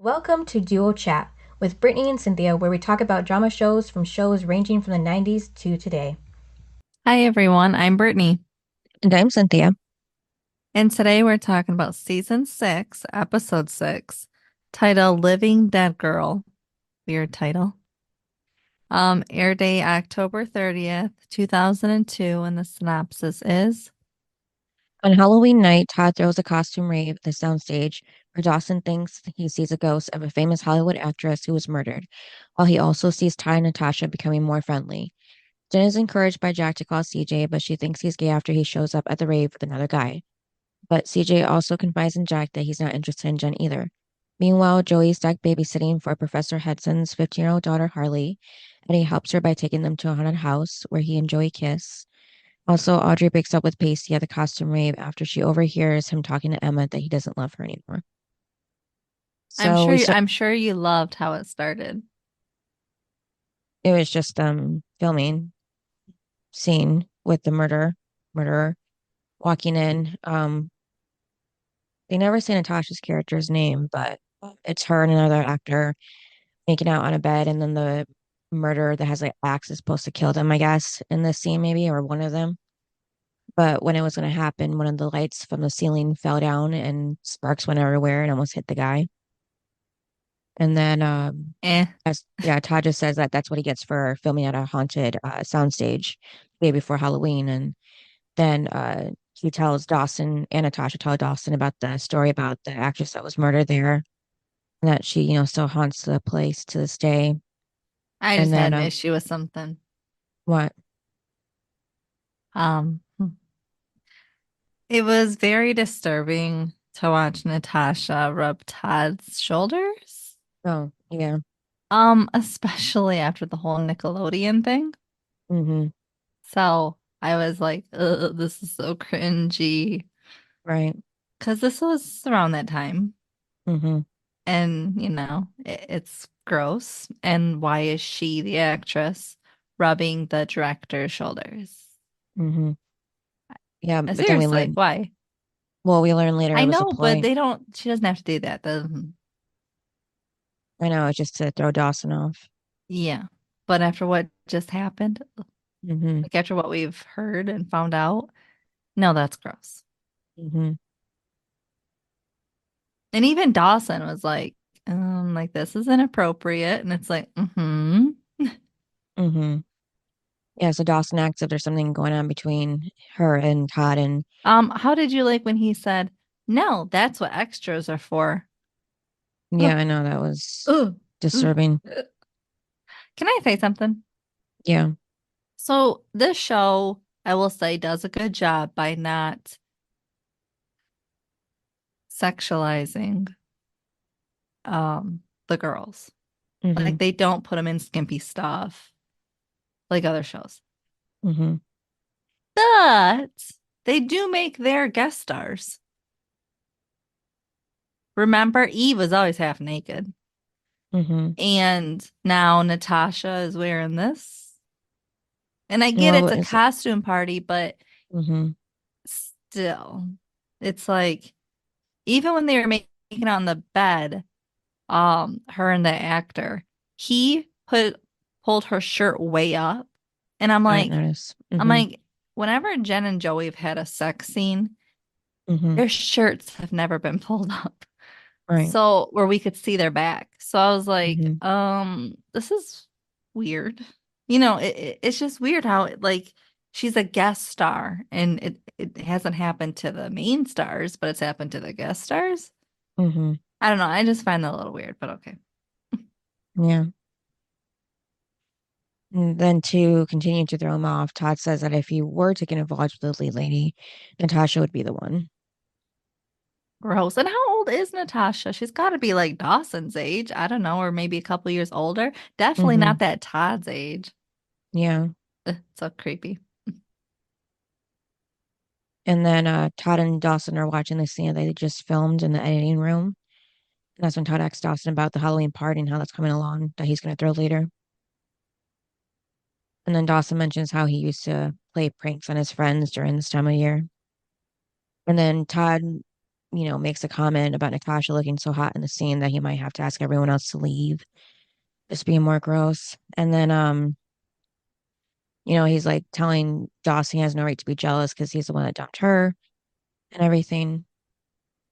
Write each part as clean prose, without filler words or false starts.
Welcome to Duo Chat with Brittany and Cynthia, where we talk about drama shows from shows ranging from the 90s to today. Hi everyone, I'm Brittany, And I'm Cynthia. and today we're talking about season 6, episode 6, titled Living Dead Girl. Weird title. Air day October 30th, 2002, and the synopsis is On Halloween night, Todd throws a costume rave at the soundstage where Dawson thinks he sees a ghost of a famous Hollywood actress who was murdered, while he also sees Ty and Natasha becoming more friendly. Jen is encouraged by Jack to call CJ, but she thinks he's gay after he shows up at the rave with another guy. But CJ also confides in Jack that he's not interested in Jen either. Meanwhile, Joey's stuck babysitting for Professor Hetson's 15-year-old daughter Harley, and he helps her by taking them to a haunted house where he and Joey kiss. Also, Audrey breaks up with Pacey at the costume rave after she overhears him talking to Emma that he doesn't love her anymore. I'm So sure we you, start. I'm sure you loved how it started. It was just filming scene with the murderer walking in. They never say Natasha's character's name, but it's her and another actor making out on a bed, and then the murderer that has like axe is supposed to kill them, I guess, in this scene maybe, or one of them. But when it was going to happen, one of the lights from the ceiling fell down and sparks went everywhere and almost hit the guy. And then, Eh. as yeah, Todd just says that that's what he gets for filming at a haunted soundstage the day before Halloween. And then he tells Dawson and Natasha tell Dawson about the story about the actress that was murdered there, and that she, still haunts the place to this day. I And just had then, an issue with something. what? Um, it was very disturbing to watch Natasha rub Todd's shoulders. Oh, yeah. Especially after the whole Nickelodeon thing. Mm-hmm. So I was like, ugh, this is so cringy. Right. Because this was around that time. Mm-hmm. And, it's gross. And why is she, the actress, rubbing the director's shoulders? Mm-hmm. Yeah, but then Seriously, why? we learn later I it was a know, but point. they don't, she doesn't have to do that. I know, it's just to throw Dawson off. Yeah. But after what just happened, Mm-hmm. like after what we've heard and found out, no, that's gross. Mm-hmm. And even Dawson was like this is inappropriate. And it's like, mm-hmm. Mm-hmm. Yeah, so Dawson acts if there's something going on between her and Todd, and How did you like when he said, no, that's what extras are for? yeah, Ugh, I know that was ugh, ugh, disturbing. ugh. Can I say something? Yeah. So this show, I will say, does a good job by not sexualizing the girls. Mm-hmm. Like they don't put them in skimpy stuff like other shows. Mm-hmm. But they do make their guest stars. Remember, Eve was always half naked. Mm-hmm. And now Natasha is wearing this. And I get Well, it's a is it? costume party, but Mm-hmm. still, it's like even when they were making out on the bed, her and the actor, he pulled her shirt way up. And I didn't notice. I'm Mm-hmm. like, whenever Jen and Joey have had a sex scene, Mm-hmm. their shirts have never been pulled up. Right. So where we could see their back. So I was like, Mm-hmm. this is weird. It's just weird how she's a guest star and it hasn't happened to the main stars, but it's happened to the guest stars. Mm-hmm. I don't know. I just find that a little weird, but okay. Yeah. And then to continue to throw him off, Todd says that if he were to get involved with the lead lady, Natasha would be the one. Gross. And how old is Natasha? She's got to be like Dawson's age. I don't know, or maybe a couple years older. Definitely Mm-hmm. not that Todd's age. Yeah. Ugh, so creepy. And then Todd and Dawson are watching the scene that they just filmed in the editing room. And that's when Todd asks Dawson about the Halloween party and how that's coming along that he's going to throw later. And then Dawson mentions how he used to play pranks on his friends during this time of year. And then Todd makes a comment about Natasha looking so hot in the scene that he might have to ask everyone else to leave, just being more gross. And then he's like telling Dawson he has no right to be jealous because he's the one that dumped her and everything.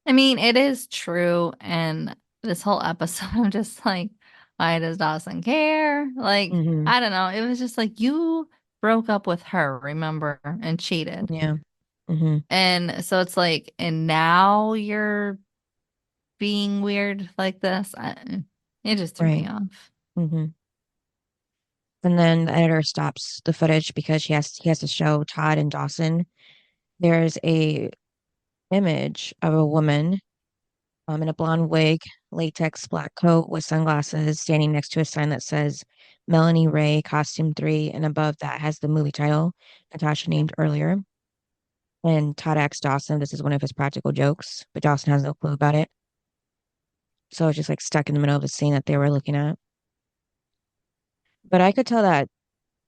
I mean, it is true. And this whole episode, I'm just like, why does Dawson care? Like, Hmm. I don't know. It was just like you broke up with her, remember, and cheated. Yeah. Hmm. And so it's like, and now you're being weird like this. It just threw me Right. off. Hmm. And then the editor stops the footage because he has to show Todd and Dawson. There's a image of a woman in a blonde wig, latex black coat with sunglasses, standing next to a sign that says Melanie Ray, Costume 3, and above that has the movie title Natasha named earlier. And Todd asks Dawson this is one of his practical jokes, but Dawson has no clue about it. So it's just like stuck in the middle of the scene that they were looking at. But I could tell that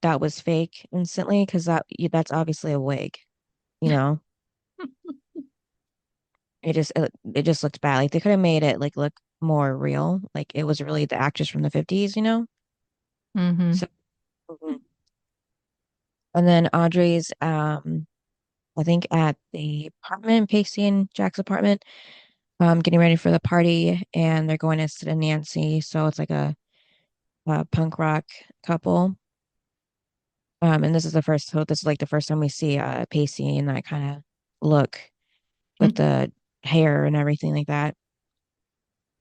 that was fake instantly because that's obviously a wig, you know. It just looked bad. Like they could have made it like look more real. Like it was really the actress from the 50s, you know? Hmm. So mhm. And then Audrey's I think at the apartment, Pacey and Jack's apartment, getting ready for the party and they're going to Sid and Nancy. So it's like a punk rock couple. And this is like the first time we see Pacey in that kind of look with the hair and everything like that.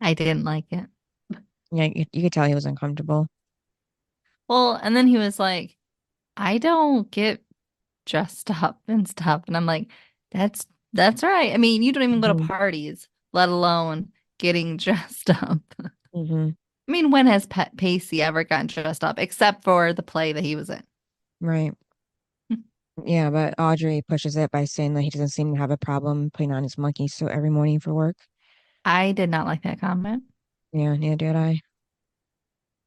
I didn't like it. Yeah, you could tell he was uncomfortable. Well, and then he was like, I don't get dressed up and stuff. And I'm like, that's right. I mean, you don't even go to Hmm. parties, let alone getting dressed up. Hmm. I mean, when has Pacey ever gotten dressed up except for the play that he was in? Right. Yeah, but Audrey pushes it by saying that he doesn't seem to have a problem putting on his monkey suit every morning for work. I did not like that comment. Yeah, neither did I.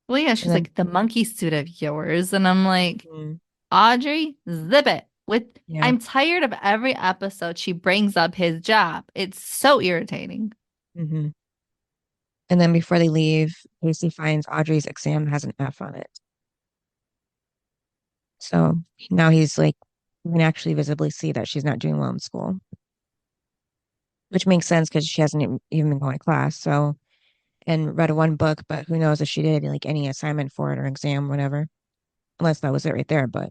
Well, yeah, And she's then, like, the monkey suit of yours. And I'm like, mhm, Audrey, zip it. yeah. I'm tired of every episode she brings up his job. It's so irritating. Hmm. And then before they leave, Casey finds Audrey's exam has an F on it. So now he's like, you can actually visibly see that she's not doing well in school, which makes sense because she hasn't even been going to class. So, and read one book, but who knows if she did like any assignment for it or exam, whatever, unless that was it right there. But,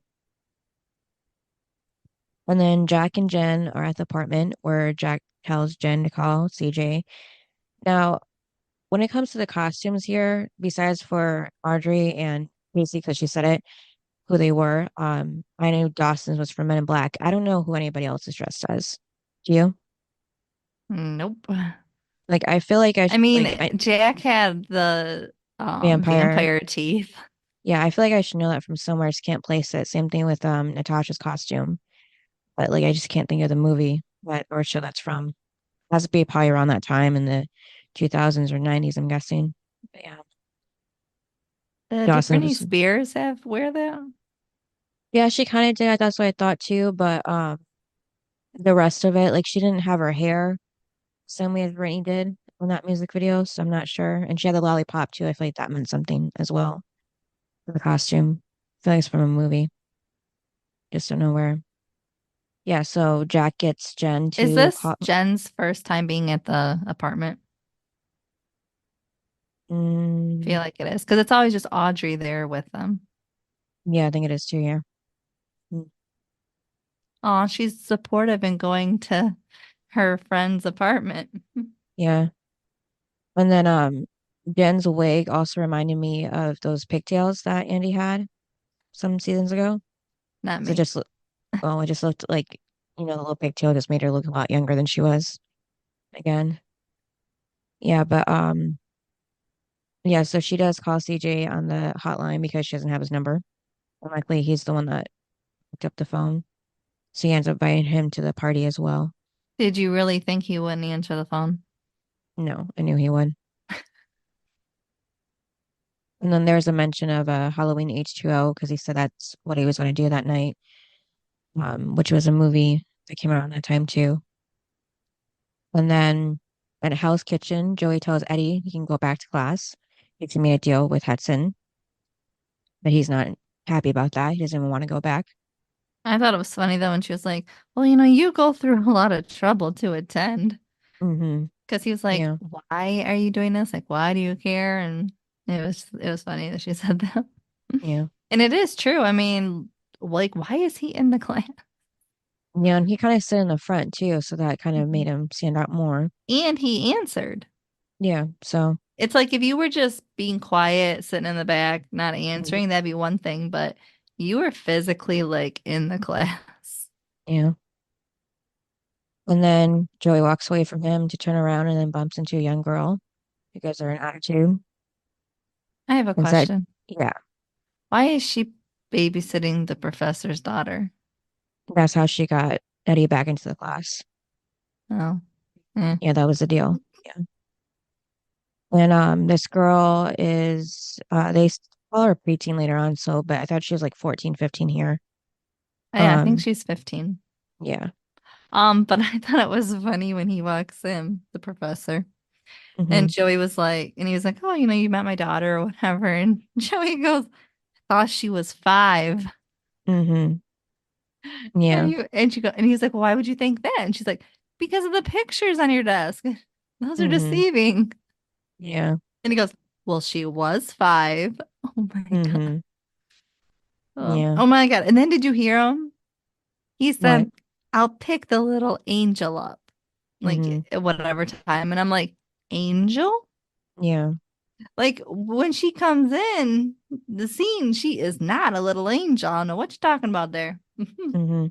and then Jack and Jen are at the apartment where Jack tells Jen to call CJ. Now, when it comes to the costumes here, besides for Audrey and Casey, because she said it, who they were, I knew Dawson's was from Men in Black. I don't know who anybody else is dressed as. Do you? Nope. Like, I feel like I mean, I Jack had the vampire. vampire teeth. Yeah, I feel like I should know that from somewhere. I just can't place it. Same thing with Natasha's costume, but like I just can't think of the movie that or show that's from. It has to be probably around that time in the 2000s or 90s, I'm guessing. But yeah, Did Dawson Britney was. Spears have wear that? Yeah, she kind of did. That's what I thought too. But the rest of it, like she didn't have her hair same way as Brittany did on that music video, so I'm not sure. And she had the lollipop too. I feel like that meant something as well for the costume. I feel like it's from a movie. Just don't know where. Yeah, so Jack gets Jen Is to this call. Jen's first time being at the apartment? Mm, Feel like it is because it's always just Audrey there with them. yeah, I think it is too. Yeah. Mm, Oh, she's supportive in going to her friend's apartment. yeah. And then Jen's wig also reminded me of those pigtails that Andy had some seasons ago. Not 'Cause me. it just looked like, the little pigtail just made her look a lot younger than she was again. Yeah, but yeah, so she does call CJ on the hotline because she doesn't have his number. And likely he's the one that picked up the phone. So he ends up inviting him to the party as well. Did you really think he wouldn't answer the phone? No, I knew he would. And then there's a mention of a Halloween H2O because he said that's what he was going to do that night, which was a movie that came out around that time too. And then at Hell's Kitchen, Joey tells Eddie he can go back to class. He made a deal with Hetson, but he's not happy about that. He doesn't even want to go back. I thought it was funny though when she was like, "Well, you know, you go through a lot of trouble to attend." Mm-hmm. Because he was like, Yeah. "Why are you doing this? Like, why do you care?" And it was funny that she said that. Yeah. And it is true. I mean, like, why is he in the class? Yeah. And he kind of stood in the front too, so that kind of Mhm. made him stand out more. And he answered. Yeah. So, It's like if you were just being quiet, sitting in the back, not mhm, answering, that'd be one thing, but you were physically like in the class. yeah. And then Joey walks away from him to turn around and then bumps into a young girl because they're in attitude. I have a And said, question. yeah, Why is she babysitting the professor's daughter? that's how she got Eddie back into the class. Oh, eh. Yeah, that was the deal. Yeah. And this girl is call her preteen later on, so but I thought she was like 14, 15 here. Yeah, I think Um, she's 15. yeah. But I thought it was funny when he walks in, the professor, and Mm-hmm. Joey was like, and he was like, "Oh, you know, you met my daughter or whatever," and Joey goes, "Thought she was 5." Mm-hmm. Yeah. And he's like, well, "Why would you think that?" And she's like, "Because of the pictures on your desk. Those are Mm-hmm. deceiving." Yeah. And he goes, "Well, she was 5." Oh my God. Mm-hmm. Oh, Yeah. oh my God. And then did you hear him? He What? said, "I'll pick the little angel up, Mm-hmm. like at whatever time." And I'm like, "Angel?" Yeah. Like when she comes in the scene, she is not a little angel. I don't know what you're talking about there. Mm-hmm.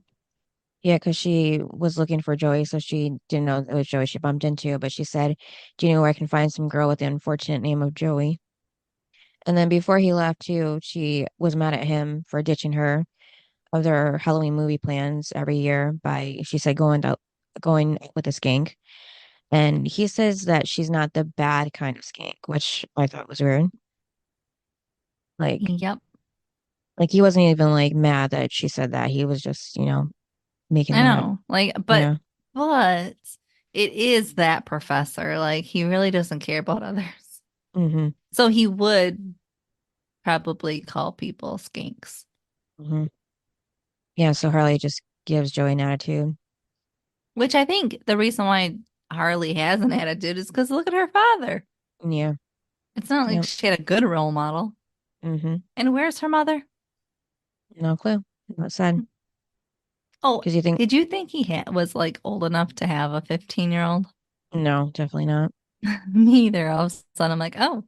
Yeah, because she was looking for Joey, so she didn't know it was Joey she bumped into, but she said, "Do you know where I can find some girl with the unfortunate name of Joey?" And then before he left too, she was mad at him for ditching her of their Halloween movie plans every year by she said going out with a skank. And he says that she's not the bad kind of skank, which I thought was weird. Like Yep. like he wasn't even like mad that she said that. He was just, making I that, know. Like, yeah. but it is that professor. Like, he really doesn't care about others. Mm-hmm. So he would probably call people skinks, Mm-hmm. Yeah, so Harley just gives Joey an attitude. which I think the reason why Harley has an attitude is because look at her father. Yeah. It's not like Yep. she had a good role model. Mm-hmm. And where's her mother? No clue. Not said. Oh, Because you think, did you think he was like old enough to have a 15-year-old? no, definitely not. Me either. All of a sudden, I'm like, oh,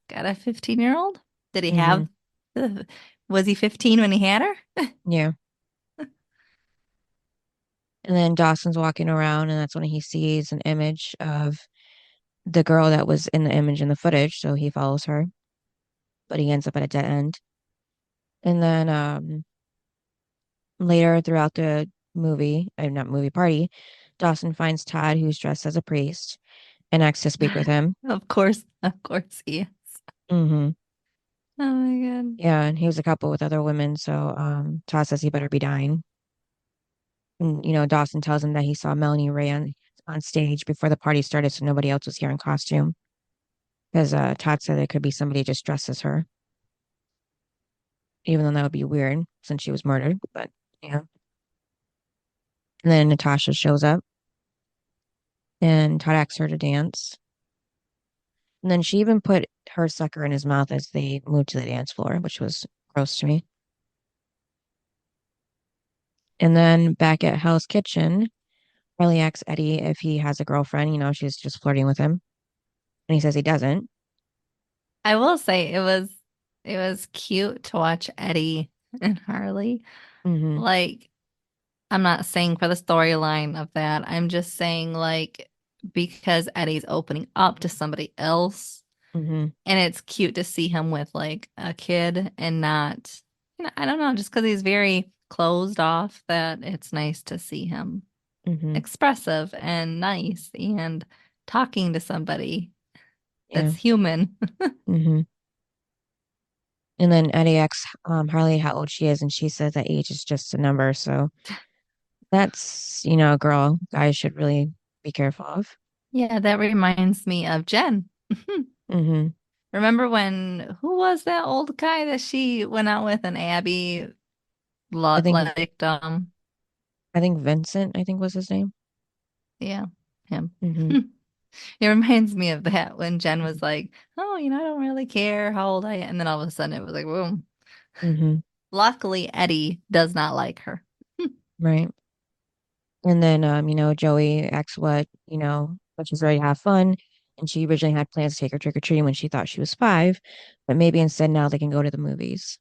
got a 15-year-old? Did he Mm-hmm. have was he 15 when he had her? Yeah. And then Dawson's walking around, and that's when he sees an image of the girl that was in the image in the footage. So he follows her, but he ends up at a dead end. And then later throughout the movie, not movie party, Dawson finds Todd, who's dressed as a priest, and asks to speak with him. Of course he is. Mm-hmm. Oh my God. Yeah, and he was a couple with other women, so Todd says he better be dying. And Dawson tells him that he saw Melanie Ray on stage before the party started, so nobody else was here in costume. Because Todd said it could be somebody just dressed as her, even though that would be weird since she was murdered. But yeah. And then Natasha shows up and Todd asks her to dance. And then she even put her sucker in his mouth as they moved to the dance floor, which was gross to me. And then back at Hell's Kitchen, Riley asks Eddie if he has a girlfriend. She's just flirting with him. And he says he doesn't. I will say it was cute to watch Eddie and Harley. Mm-hmm. Like, I'm not saying for the storyline of that. I'm just saying like because Eddie's opening up to somebody else Mm-hmm. and it's cute to see him with like a kid and not, I don't know, just because he's very closed off that it's nice to see him Mm-hmm. expressive and nice and talking to somebody Yeah. that's human. Mm-hmm. And then Eddie asks Harley how old she is, and she says that age is just a number. So that's, girl, guys should really. be careful of. Yeah, that reminds me of Jen. Mm-hmm. Remember when, who was that old guy that she went out with and Abby I think liked, I think Vincent, I think was his name. yeah, him. Mm-hmm. It reminds me of that when Jen was like, oh, I don't really care how old I am. And then all of a sudden it was like, boom. Mm-hmm. Luckily, Eddie does not like her. Right. And then Joey asks what she's ready to have fun. And she originally had plans to take her trick-or-treating when she thought she was 5, but maybe instead now they can go to the movies.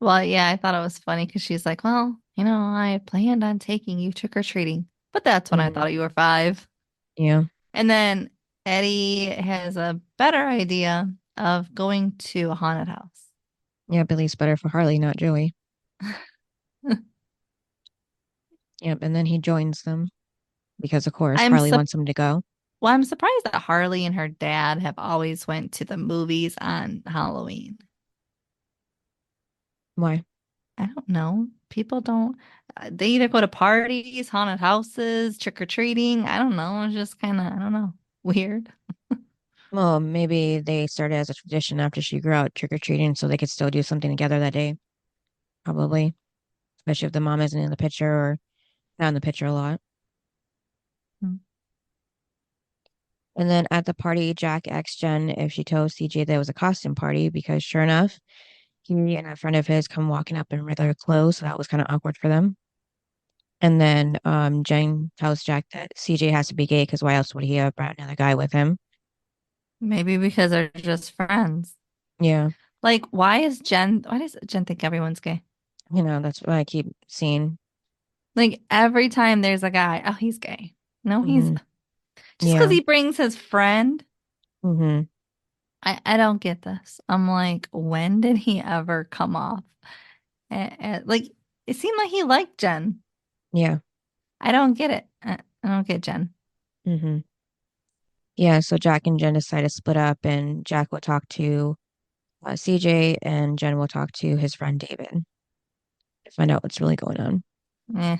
Well, yeah, I thought it was funny because she's like, well, I planned on taking you trick-or-treating, but that's when I Mm-hmm. thought you were 5. Yeah. And then Eddie has a better idea of going to a haunted house. Yeah, Billy's better for Harley, not Joey. Yep, and then he joins them because of course I'm Harley su wants him to go. well, I'm surprised that Harley and her dad have always went to the movies on Halloween. Why? I don't know. People don't. They either go to parties, haunted houses, trick-or-treating. I don't know. It's just kind of, I don't know, weird. Well, maybe they started as a tradition after she grew out trick-or-treating so they could still do something together that day. Probably. Especially if the mom isn't in the picture or not in the picture a lot. Hmm. And then at the party, Jack asked Jen if she told CJ that it was a costume party because sure enough, he and a friend of his come walking up in regular clothes, so that was kind of awkward for them. And then Jen tells Jack that CJ has to be gay because why else would he have brought another guy with him? Maybe because they're just friends. Yeah, Like, why does Jen think everyone's gay? that's what I keep seeing. Like, every time there's a guy, oh, he's gay. No, he's Hmm. just because Yeah. he brings his friend. Hmm. I don't get this. I'm like, when did he ever come off? Like, it seemed like he liked Jen. Yeah. I don't get it. I don't get Jen. Hmm. Yeah. So Jack and Jen decide to split up, and Jack will talk to CJ, and Jen will talk to his friend David to find out what's really going on. Eh.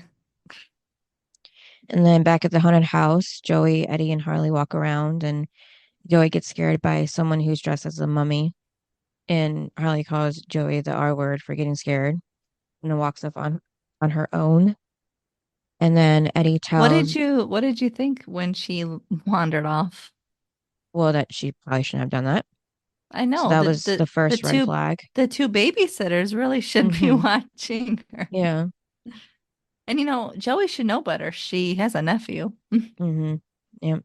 And then back at the haunted house, Joey, Eddie, and Harley walk around, and Joey gets scared by someone who's dressed as a mummy. And Harley calls Joey the R word for getting scared and then walks up on her own. And then Eddie tells, What did you think when she wandered off? well, that she probably shouldn't have done that. I So know that was the first red flag. the two babysitters really should be Hmm. watching her. Yeah. And Joey should know better. She has a nephew. Hmm. Yep.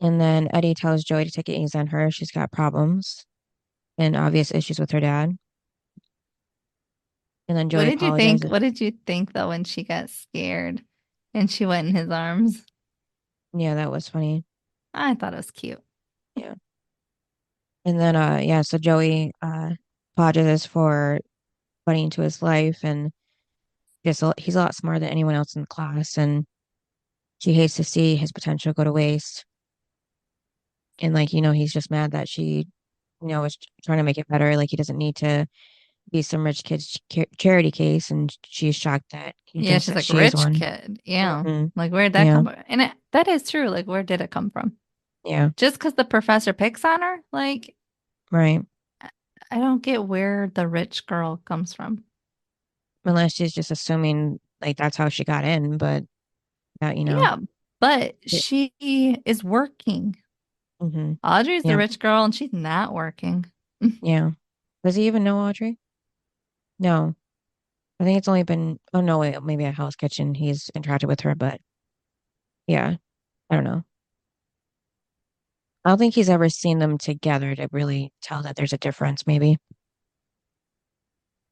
And then Eddie tells Joey to take it easy on her. She's got problems and obvious issues with her dad. And then What Joey did you think? apologizes. What did you think though when she got scared and she went in his arms? Yeah, that was funny. I thought it was cute. Yeah. And then yeah, so Joey apologizes for butting into his life and he's a lot smarter than anyone else in the class and she hates to see his potential go to waste. And he's just mad that she, is trying to make it better. Like he doesn't need to be some rich kid's charity case and she's shocked that he Yeah, thinks she's that like she is rich one. kid. Yeah. Hmm. Like where'd that Yeah. come from? And that is true. Like where did it come from? Yeah. Just because the professor picks on her? Like Right. I don't get where the rich girl comes from. Unless she's just assuming like that's how she got in, but that, Yeah, but it, she is working. hmm Audrey's the yeah. rich girl and she's not working. Yeah. Does he even know Audrey? No. I think it's only been, oh no, wait, maybe at Hell's Kitchen he's interacted with her, but yeah, I don't know. I don't think he's ever seen them together to really tell that there's a difference, maybe.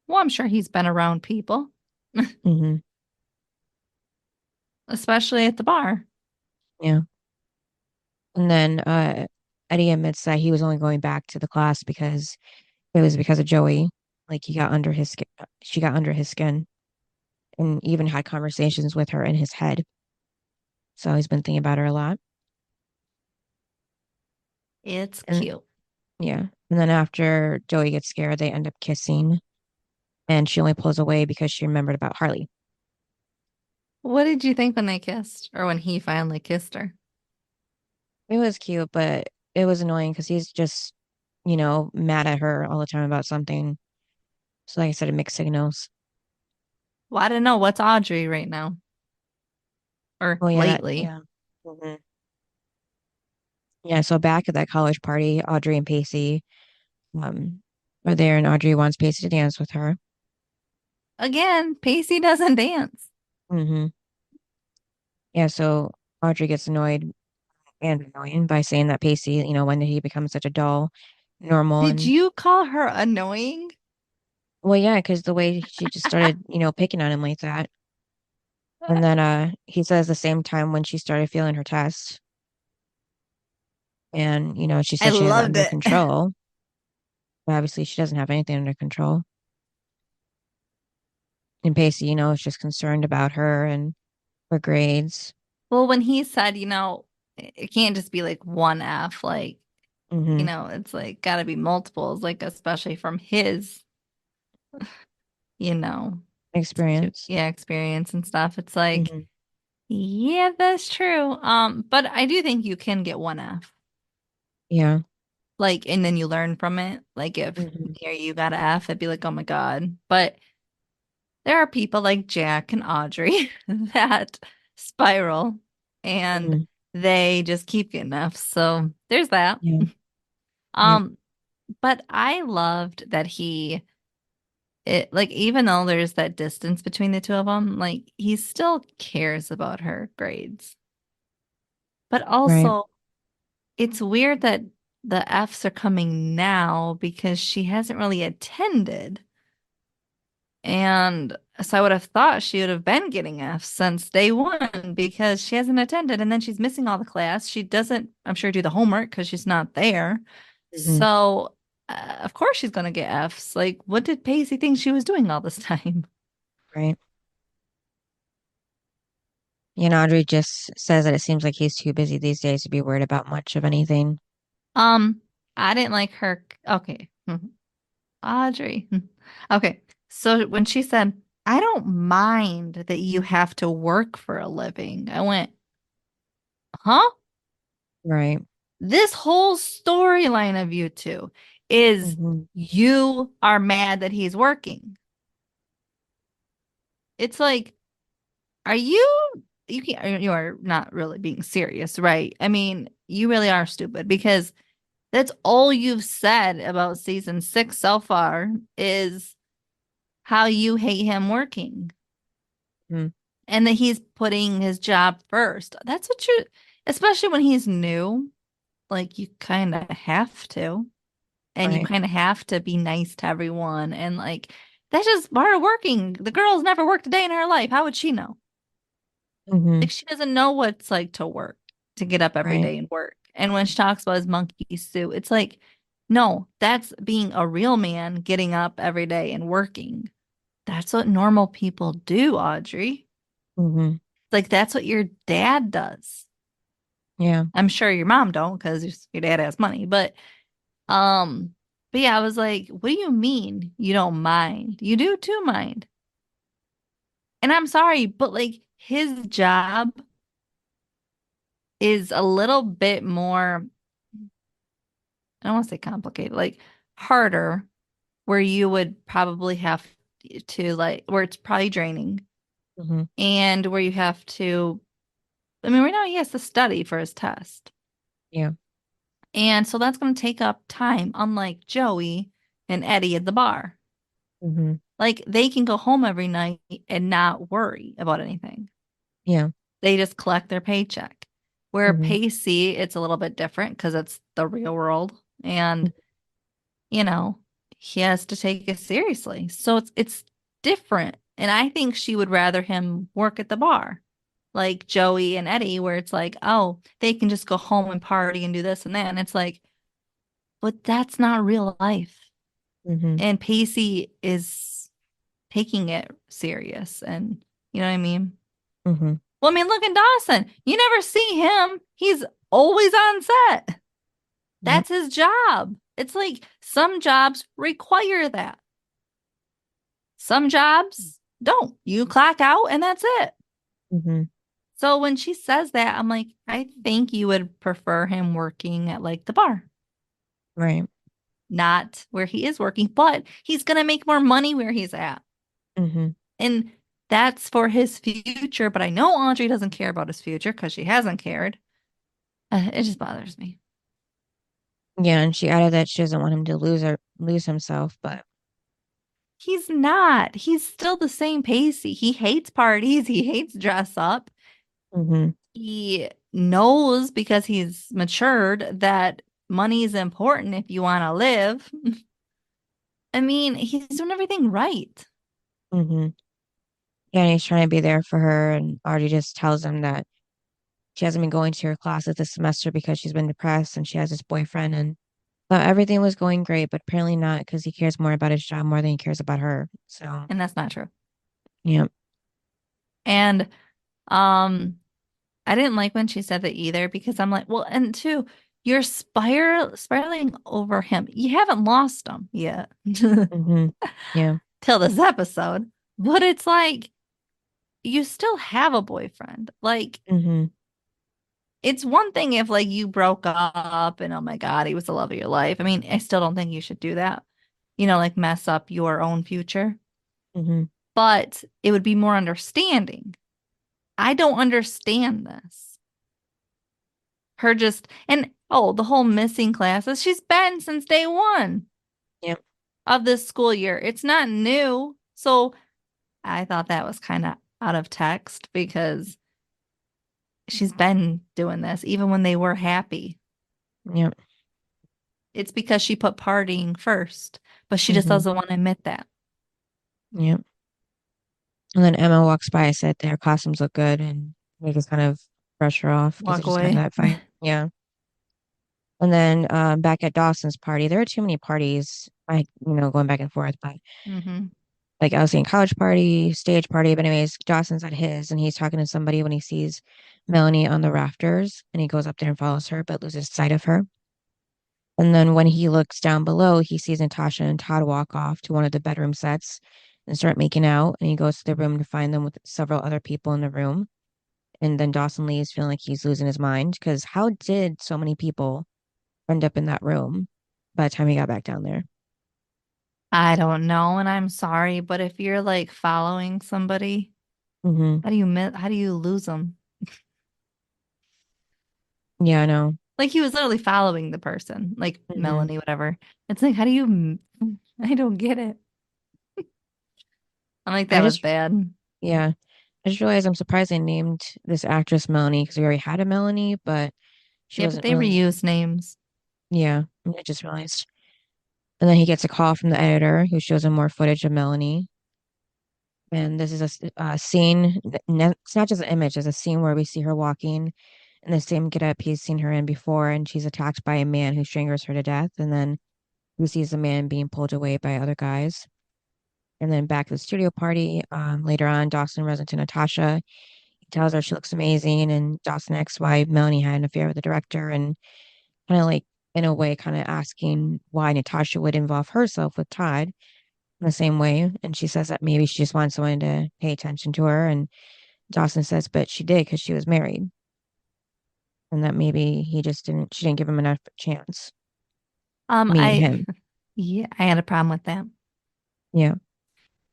Well, I'm sure he's been around people, Hmm. especially at the bar. Yeah. And then Eddie admits that he was only going back to the class because it was because of Joey. Like he got under his skin, she got under his skin and even had conversations with her in his head. So he's been thinking about her a lot. It's And cute. yeah. And then after Joey gets scared, they end up kissing and she only pulls away because she remembered about Harley. What did you think when they kissed or when he finally kissed her? It was cute, but it was annoying because he's just, mad at her all the time about something. So like I said, it mixed signals. Well, I don't know. What's Audrey right now or Oh yeah, lately? yeah. hmm Yeah, so back at that college party, Audrey and Pacey um are there and Audrey wants Pacey to dance with her. Again, Pacey doesn't dance. hmm Yeah, so Audrey gets annoyed and annoying by saying that Pacey, when did he become such a dull, normal Did and you call her annoying? well, yeah, because the way she just started, picking on him like that. And then he says the same time when she started feeling her test and she I said she has it loved under it. control. But obviously she doesn't have anything under control. And Pacey, is just concerned about her and her grades. Well, when he said, it can't just be like one F, like, hmm it's like got to be multiples, like, especially from his, you know, Experience. yeah, experience and stuff. It's like, hmm yeah, that's true. But I do think you can get one F, Yeah. like, and then you learn from it. Like, if hmm here you got an F, it'd be like, oh my God. But there are people like Jack and Audrey that spiral and hmm they just keep getting Fs. So there's that. Yeah. Yep. Um, but I loved that like, even though there's that distance between the two of them, like, he still cares about her grades. But Right. also, it's weird that the Fs are coming now because she hasn't really attended. And so I would have thought she would have been getting Fs since day one because she hasn't attended and then she's missing all the class. She doesn't, I'm sure, do the homework because she's not there. hmm So, of course she's going to get Fs. Like, what did Pacey think she was doing all this time? Right. Audrey just says that it seems like he's too busy these days to be worried about much of anything. Um, I didn't like her. Okay. Audrey. Okay. So when she said, I don't mind that you have to work for a living, I went, huh? Right. This whole storyline of you two is hmm you are mad that he's working. It's like, are you are not really being serious, right? I mean, you really are stupid because that's all you've said about season 6 so far is how you hate him working hmm and that he's putting his job first. That's what you, especially when he's new, like you kind of have to. And you Right. kind of have to be nice to everyone. And like, that's just part of working. The girl's never worked a day in her life. How would she know? hmm Like, she doesn't know what it's like to work, to get up every Right. day and work. And when she talks about his monkey suit, it's like, no, that's being a real man getting up every day and working. That's what normal people do, Audrey. hmm Like, that's what your dad does. Yeah. I'm sure your mom don't because your dad has money, um, but yeah, I was like, what do you mean you don't mind? You do too mind. And I'm sorry, but like his job is a little bit more, I don't want to say complicated, like harder, where you would probably have to like, where it's probably draining hmm and where you have to, I mean, right now he has to study for his test. Yeah. And so that's going to take up time, unlike Joey and Eddie at the bar. hmm Like they can go home every night and not worry about anything. Yeah. They just collect their paycheck. Where hmm Pacey, it's a little bit different because it's the real world. And, you know, he has to take it seriously. So it's different. And I think she would rather him work at the bar, like Joey and Eddie, where it's like, oh, they can just go home and party and do this and that. And it's like, but that's not real life. hmm And Pacey is taking it serious. And you know what I mean? hmm Well, I mean, look at Dawson. You never see him. He's always on set. Yep. That's his job. It's like some jobs require that. Some jobs don't. You clock out and that's it. Mm-hmm. So when she says that, I'm like, I think you would prefer him working at like the bar, Right. not where he is working, but he's gonna make more money where he's at. Mm-hmm. And that's for his future. But I know Audrey doesn't care about his future because she hasn't cared. It just bothers me. Yeah, and she added that she doesn't want him to lose himself, but He's not. He's still the same Pacey. He hates parties. He hates dress up. mm-hmm. He knows because he's matured that money is important if you want to live. I mean, he's doing everything right. Mm-hmm. Yeah, and he's trying to be there for her, and Audrey just tells him that she hasn't been going to her classes this semester because she's been depressed and she has this boyfriend and thought everything was going great, but apparently not because he cares more about his job more than he cares about her. So, And that's not true. yeah. And um I didn't like when she said that either because I'm like, well, and two, you're spiraling over him. You haven't lost him yet Mm-hmm. Yeah. till this episode, but it's like you still have a boyfriend. Like Mm-hmm. it's one thing if like you broke up and oh my God, he was the love of your life. I mean, I still don't think you should do that. Like mess up your own future, Mm-hmm. but it would be more understanding. I don't understand this. Her just and oh, the whole missing classes. She's been since day one Yep. of this school year. It's not new. So I thought that was kind of out of text because she's been doing this even when they were happy. Yep. It's because she put partying first, but she just Mm-hmm. doesn't want to admit that. Yep. And then Emma walks by and said their costumes look good and they just kind of brush her off because they Walk just got in away. that fight. Yeah. And then back at Dawson's party, there are too many parties, going back and forth, but hmm like I was saying college party, stage party, but anyways, Dawson's at his and he's talking to somebody when he sees Melanie on the rafters and he goes up there and follows her, but loses sight of her. And then when he looks down below, he sees Natasha and Todd walk off to one of the bedroom sets and start making out. And he goes to the room to find them with several other people in the room. And then Dawson leaves feeling like he's losing his mind because how did so many people end up in that room by the time he got back down there? I don't know, and I'm sorry, but if you're like following somebody, Hmm. how do you lose them? Yeah, I know. Like he was literally following the person, like Hmm. Melanie, whatever. It's like, how do you? I don't get it. I'm like, I that was just, bad. yeah, I just realized I'm surprised they named this actress Melanie because we already had a Melanie, but she Yeah, but wasn't they really, reuse names. yeah, I just realized. And then he gets a call from the editor who shows him more footage of Melanie. And this is a scene, it's not just an image, it's a scene where we see her walking in the same getup he's seen her in before, and she's attacked by a man who strangles her to death. And then he sees the man being pulled away by other guys. And then back to the studio party. Later on, Dawson runs into Natasha. He tells her she looks amazing, and Dawson asks why Melanie had an affair with the director, and kind of like, in a way, kind of asking why Natasha would involve herself with Todd in the same way. And she says that maybe she just wanted someone to pay attention to her. And Dawson says, but she did because she was married. And that maybe she didn't give him enough chance. Meaning I him. yeah, I had a problem with that. Yeah.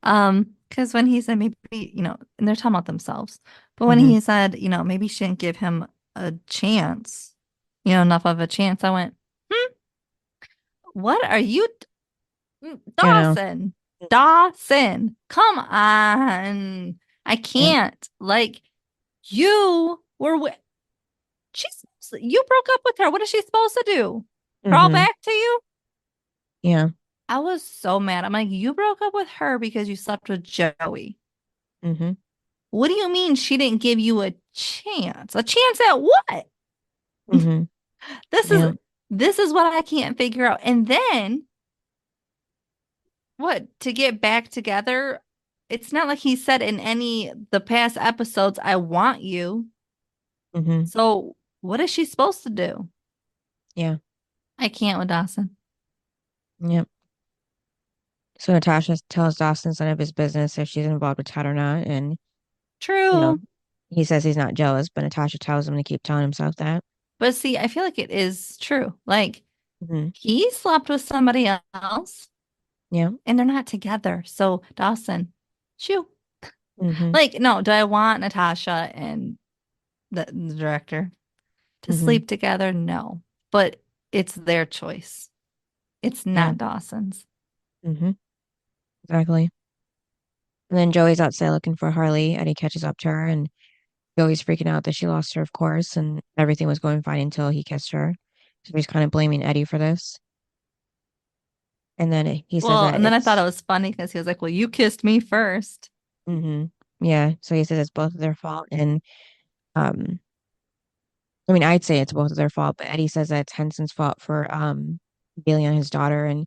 Because when he said maybe, and they're talking about themselves, but when Hmm. he said, maybe she didn't give him a chance, enough of a chance, I went, hmm, what are you, You know. Dawson? Dawson, come on. I Yeah. can't. Like, you were with, you broke up with her. What is she supposed to do? Crawl Hmm. back to you? Yeah. I was so mad. I'm like, you broke up with her because you slept with Joey. Hmm. What do you mean she didn't give you a chance? A chance at what? Hmm. This is Yeah. this is what I can't figure out. And then what to get back together? It's not like he said in any the past episodes, I want you. Hmm. So what is she supposed to do? Yeah. I can't with Dawson. Yeah. So Natasha tells Dawson it's none of his business if she's involved with Todd or not. And, you know, True. he says he's not jealous, but Natasha tells him to keep telling himself that. But see, I feel like it is true. Like Hmm. he slept with somebody else Yeah. and they're not together. So Dawson, shoo. Hmm. Like, no, do I want Natasha and the director to Hmm. sleep together? No. But it's their choice. It's Yeah. not Dawson's. Hmm. Exactly. And then Joey's outside looking for Harley. Eddie catches up to her, and Joey's freaking out that she lost her, of course, and everything was going fine until he kissed her. So he's kind of blaming Eddie for this. And then he says Well, that and then I thought it it's, was funny because he was like, well, you kissed me first. hmm yeah. So he says it's both of their fault. And um, I mean, I'd say it's both of their fault, but Eddie says that it's Henson's fault for bailing on his daughter and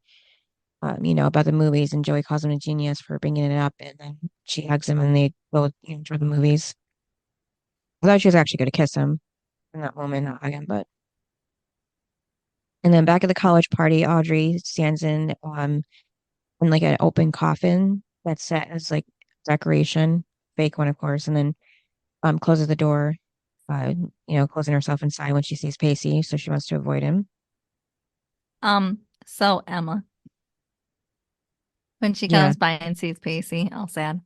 about the movies. And Joey calls him a genius for bringing it up. And then she hugs him, and they both enjoy the movies. I thought she was actually going to kiss him in that moment, not hug him, but. And then back at the college party, Audrey stands in like an open coffin that's set as like decoration, fake one, of course, and then closes the door, closing herself inside when she sees Pacey, so she wants to avoid him. So Emma, when she Yeah. comes by and sees Pacey, all sad.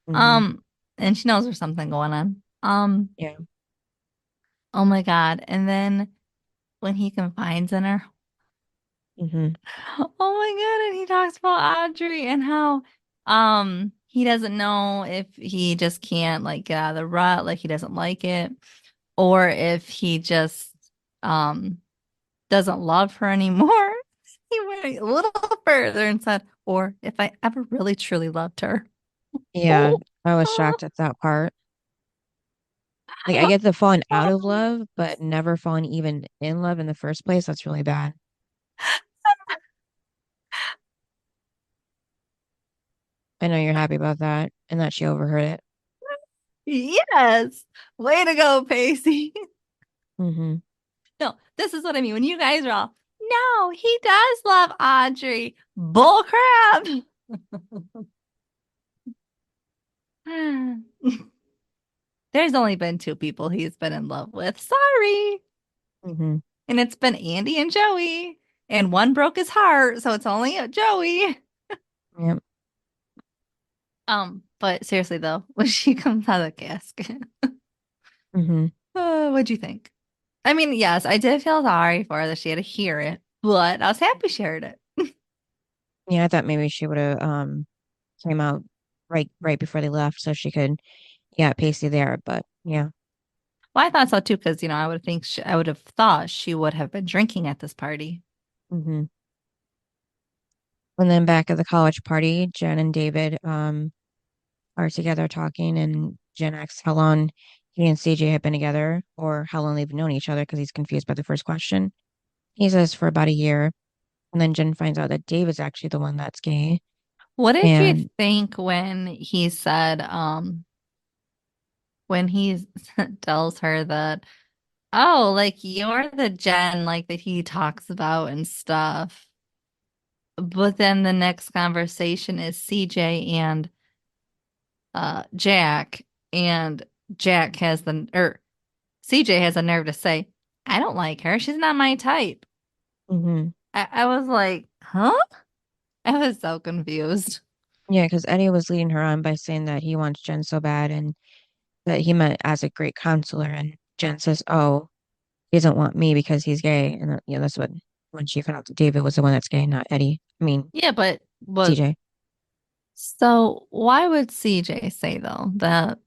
Hmm. Um, and she knows there's something going on. Yeah. Oh my God. And then when he confides in her, Hmm. oh my God, and he talks about Audrey and how he doesn't know if he just can't like get out of the rut, like he doesn't like it, or if he just um doesn't love her anymore. He went a little further and said, or if I ever really truly loved her. Yeah. I was shocked at that part. Like, I get the falling out of love, but never falling even in love in the first place. That's really bad. I know you're happy about that and that she overheard it. Yes. Way to go, Pacey. Hmm. No, this is what I mean. When you guys are all, no, he does love Audrey. Bull crap. There's only been two people he's been in love with. Sorry. Hmm. And it's been Andy and Joey. And one broke his heart, so it's only Joey. Yep. But seriously though, when she comes out of the casket, Hmm. what'd you think? I mean, yes, I did feel sorry for her that she had to hear it, but I was happy she heard it. Yeah, I thought maybe she would have came out right before they left so she could, yeah, Pacey there, but yeah. Well, I thought so too, because I would have thought she would have been drinking at this party. Hmm. And then back at the college party, Jen and David are together talking, and Jen asks how long he and CJ have been together or how long they've known each other because he's confused by the first question. He says for about a year, and then Jen finds out that David's actually the one that's gay. What did you And think when he said, when he tells her that, oh, like you're the Jen like that he talks about and stuff. But then the next conversation is CJ and Jack, and Jack has the or CJ has the nerve to say, I don't like her. She's not my type. hmm I was like, huh? I was so confused. yeah, because Eddie was leading her on by saying that he wants Jen so bad and that he meant as a great counselor. And Jen says, oh, he doesn't want me because he's gay. And that's what when she found out that David was the one that's gay, not Eddie. I mean, Yeah, but CJ. so why would CJ say though that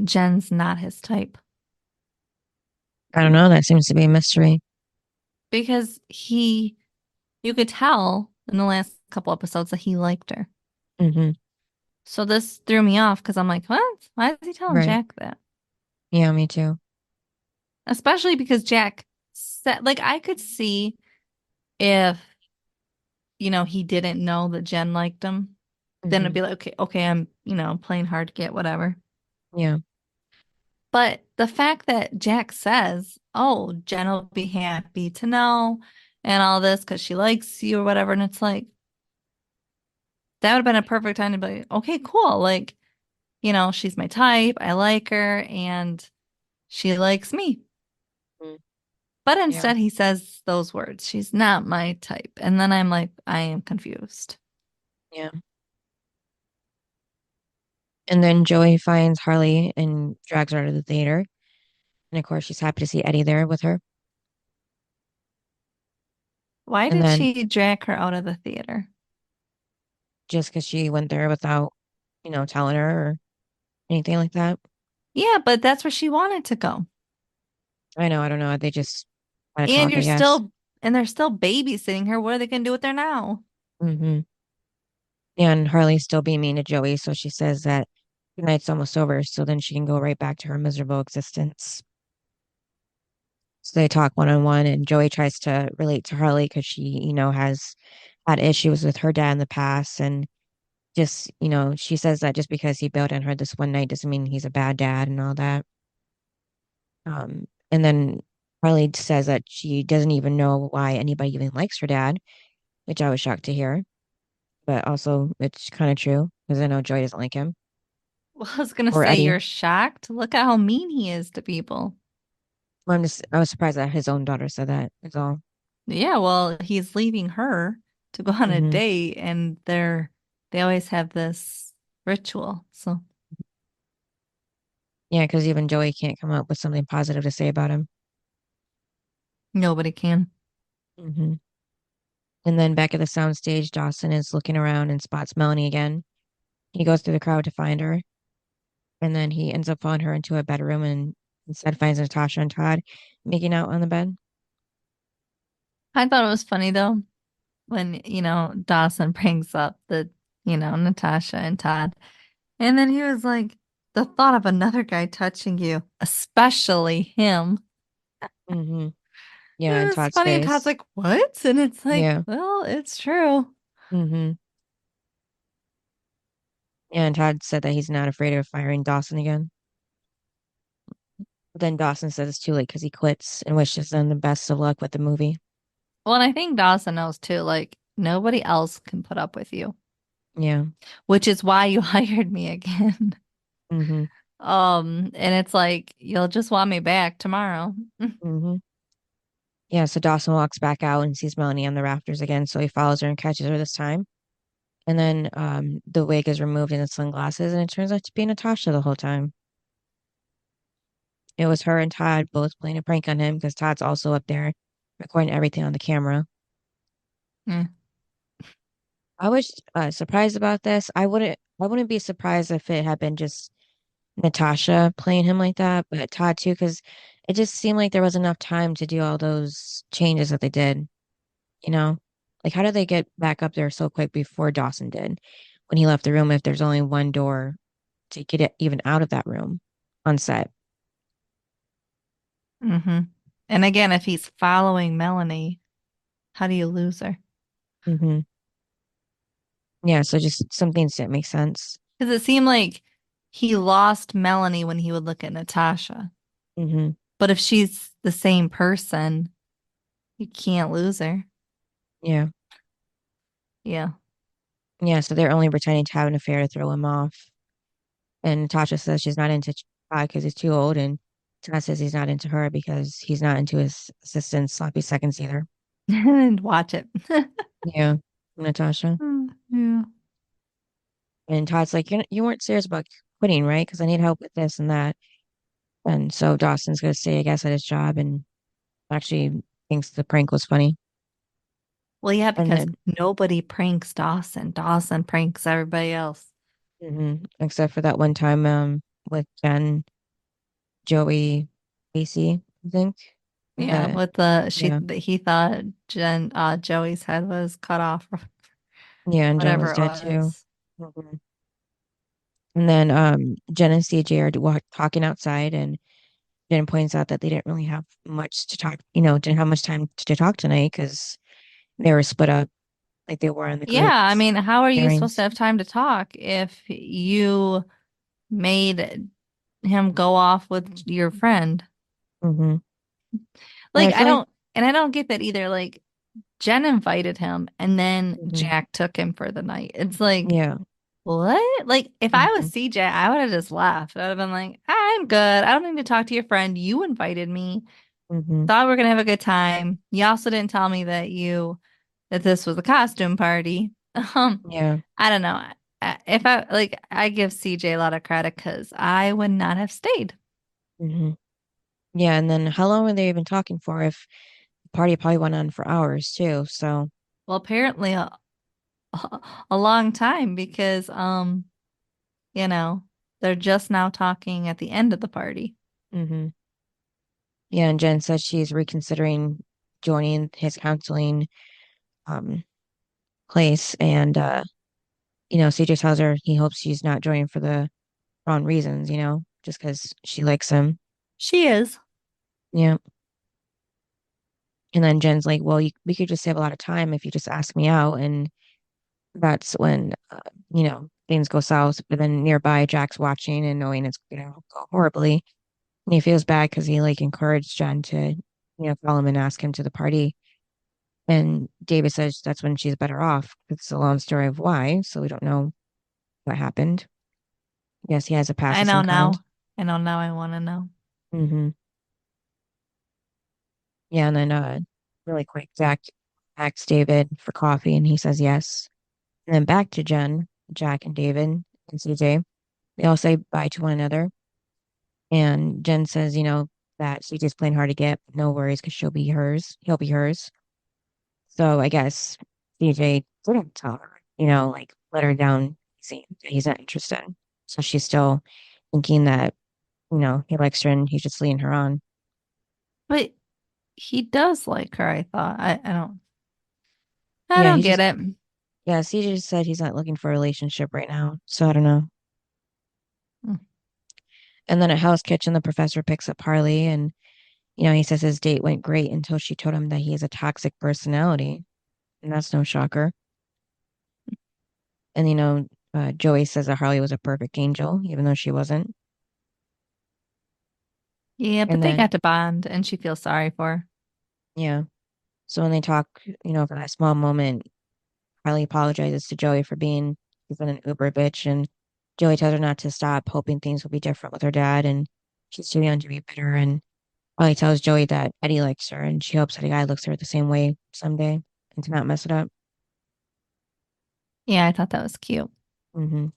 Jen's not his type? I don't know. That seems to be a mystery. Because you could tell in the last couple episodes that he liked her. Hmm. So this threw me off because I'm like, what? Why is he telling Right. Jack that? Yeah, me too. Especially because Jack said, like, I could see if, he didn't know that Jen liked him, then it'd Hmm. be like, okay, okay, I'm, playing hard to get, whatever. Yeah. But the fact that Jack says, oh, Jen will be happy to know and all this because she likes you or whatever, and it's like, that would have been a perfect time to be like, okay, cool. Like, she's my type. I like her and she likes me. Mm, But yeah, instead, he says those words. She's not my type. And then I'm like, I am confused. yeah. And then Joey finds Harley and drags her out of the theater. And of course, she's happy to see Eddie there with her. Why And did then she drag her out of the theater? just because she went there without, telling her or anything like that. Yeah, but that's where she wanted to go. I know, I don't know. They just had to And talk, I guess. they're still babysitting her. What are they going to do with her now? Hmm. And Harley's still being mean to Joey, so she says that the night's almost over, so then she can go right back to her miserable existence. So they talk one on one, and Joey tries to relate to Harley because she, has had issues with her dad in the past. And just, she says that just because he bailed on her this one night doesn't mean he's a bad dad and all that. And then Harley says that she doesn't even know why anybody even likes her dad, which I was shocked to hear. But also, it's kind of true because I know Joey doesn't like him Well, I was going to or say Eddie. you're shocked. Look at how mean he is to people. Well, I was surprised that his own daughter said that. That's all. Yeah, well, he's leaving her to go on a Hmm. date and they always have this ritual. So Yeah, because even Joey can't come up with something positive to say about him. nobody can. Hmm. And then back at the soundstage, Dawson is looking around and spots Melanie again. He goes through the crowd to find her, and then he ends up following her into a bedroom and instead finds Natasha and Todd making out on the bed. I thought it was funny though when, Dawson brings up Natasha and Todd. And then he was like, the thought of another guy touching you, especially him. Hmm. It Yeah, and was Todd's funny. And Todd's face. like, what? And it's like, Yeah. well, it's true. Hmm. Yeah, and Todd said that he's not afraid of firing Dawson again. But then Dawson says it's too late because he quits and wishes them the best of luck with the movie. Well, and I think Dawson knows too, like, nobody else can put up with you, Yeah. which is why you hired me again. Hmm. And it's like, you'll just want me back tomorrow. Hmm. Yeah, so Dawson walks back out and sees Melanie on the rafters again, so he follows her and catches her this time. And then the wig is removed and the sunglasses, and it turns out to be Natasha the whole time. It was her and Todd both playing a prank on him because Todd's also up there recording everything on the camera. Mm. I was surprised about this. I wouldn't be surprised if it had been just Natasha playing him like that, but Todd too, because it just seemed like there was enough time to do all those changes that they did. You know, like how did they get back up there so quick before Dawson did when he left the room? If there's only one door to get it even out of that room on set. hmm And again, if he's following Melanie, how do you lose her? Hmm. Yeah, so just some things didn't make sense. Because it seemed like he lost Melanie when he would look at Natasha. Hmm. But if she's the same person, you can't lose her. Yeah. Yeah. Yeah, so they're only pretending to have an affair to throw him off. And Natasha says she's not into Todd because he's too old, and Todd says he's not into her because he's not into his assistant sloppy seconds either. And watch it. Yeah, Natasha. Yeah. And Todd's like, you weren't serious about quitting, right? Because I need help with this and that. And so Dawson's going to stay, I guess, at his job and actually thinks the prank was funny. Well, yeah, And because then, nobody pranks Dawson. Dawson pranks everybody else. except for that one time with Jen, Joey, Pacey, I think. Yeah, That, with yeah. he thought Joey's head was cut off or Yeah, and Jen whatever was it dead too. was. Mhm. And then Jen and CJ are talking outside, and Jen points out that they didn't really have much to talk, didn't have much time to talk tonight because they were split up like they were in the Yeah, group I mean, how are you supposed to pairings. have time to talk if you made him go off with your friend? Hmm. And I Like, feel like, I don't get that either. Like, Jen invited him and then hmm Jack took him for the night. It's like, yeah. What? Like, if I Hmm. was CJ, I would have just left. I'd have been like, I'm good. I don't need to talk to your friend. You invited me. Hmm. Thought we were gonna have a good time. You also didn't tell me that this was a costume party. Yeah. I don't know. If I like, I give CJ a lot of credit because I would not have stayed. Hmm. Yeah, and then how long were they even talking for if the party probably went on for hours too, so Well, apparently a long time because you know, they're just now talking at the end of the party. hmm. Yeah, and Jen says she's reconsidering joining his counseling um place and CJ tells her he hopes she's not joining for the wrong reasons, just because she likes him. She is. Yeah. And then Jen's like, well, we could just save a lot of time if you just ask me out. And that's when, things go south. But then nearby, Jack's watching and knowing it's going to go horribly. And he feels bad because he like encouraged Jen to, call him and ask him to the party. And David says that's when she's better off. It's a long story of why. So we don't know what happened. Yes, he has a past I of know some kind. now. I know now. I want to know. Hmm. Yeah. And then, really quick, Jack asks David for coffee and he says yes. And then back to Jen, Jack, and David and CJ. They all say bye to one another. And Jen says, that CJ's playing hard to get. No worries, because she'll be hers. He'll be hers. So I guess CJ didn't tell her, like let her down. He's not interested. So she's still thinking that, he likes her and he's just leading her on. But he does like her, I thought. I Yeah, don't he get just, it. yeah, CJ just said he's not looking for a relationship right now. So I don't know. Hmm. And then at Hell's Kitchen, the professor picks up Harley and he says his date went great until she told him that he has a toxic personality. And that's no shocker. And, Joey says that Harley was a perfect angel, even though she wasn't. Yeah, but And they then, got to bond and she feels sorry for her. yeah. So when they talk, for that small moment, Harley apologizes to Joey for being an Uber bitch. And Joey tells her not to stop, hoping things will be different with her dad. And she's too young to be bitter. And Harley tells Joey that Eddie likes her and she hopes that a guy looks at her the same way someday and to not mess it up. Yeah, I thought that was cute. Hmm.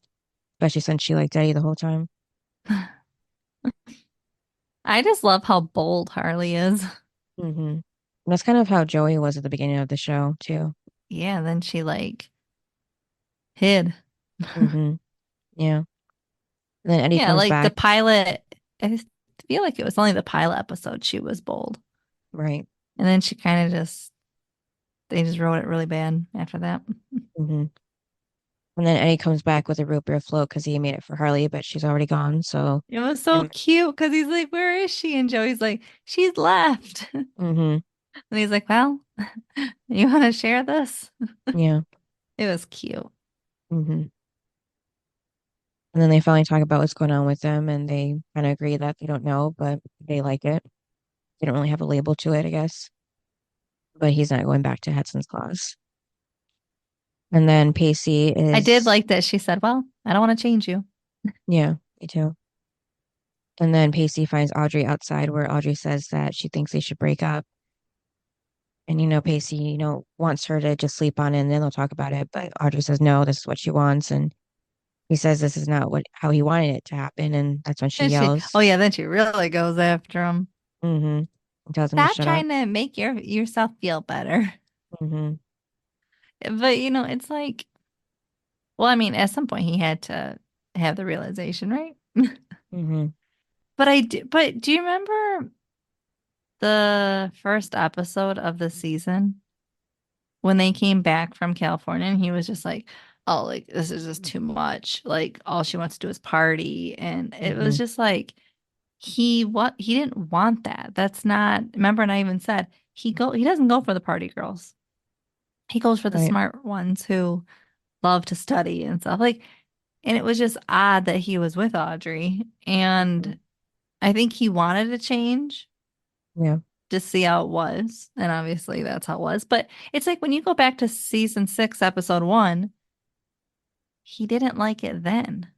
Especially since she liked Eddie the whole time. I just love how bold Harley is. Hmm. That's kind of how Joey was at the beginning of the show, too. Yeah, then she like hid. Hmm. Yeah. And then Eddie Yeah, comes like the back. pilot. I feel like it was only the pilot episode she was bold. Right. And then she kind of they just wrote it really bad after that. Hmm. And then Eddie comes back with a root beer float because he made it for Harley, but she's already gone. So, It was so and cute because he's like, "Where is she?" And Joey's like, "She's left." hmm. And he's like, "Well, you want to share this?" Yeah. It was cute. Hmm. And then they finally talk about what's going on with them, and they kind of agree that they don't know, but they like it. They don't really have a label to it, I guess. But he's not going back to Hetson's class. And then Pacey I did is, like that she said, "Well, I don't want to change you." yeah, me too. And then Pacey finds Audrey outside where Audrey says that she thinks they should break up. And Pacey, wants her to just sleep on it and then they'll talk about it. But Audrey says no, this is what she wants. And he says this is not what how he wanted it to happen. And that's when she And yells. oh yeah, then she really goes after him. Mm-hmm. And tells him to Stop shut up. trying to make yourself feel better. Mm-hmm. But it's like, well, I mean, at some point he had to have the realization, right? Mm-hmm. But do you remember the first episode of the season when they came back from California and he was just like, "Oh, like this is just too much. Like all she wants to do is party." And it Mm-hmm. was just like he didn't want that. That's not, remember, and I even said he doesn't go for the party girls. He goes for the Right. smart ones who love to study and stuff. Like, and it was just odd that he was with Audrey. Mm-hmm. And I think he wanted to change Yeah. to see how it was. And obviously that's how it was. But it's like when you go back to season 6, episode 1, he didn't like it then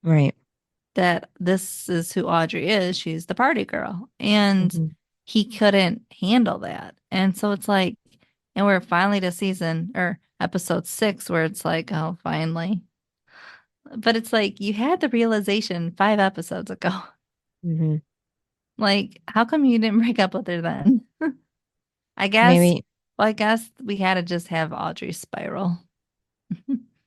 Right. that this is who Audrey is. She's the party girl. And Mm-hmm. he couldn't handle that. And so it's like, and we're finally to season or episode 6 where it's like, oh, finally. But it's like you had the realization 5 episodes ago. Mm-hmm. Like, how come you didn't break up with her then? I guess, Maybe, well, I guess we had to just have Audrey spiral.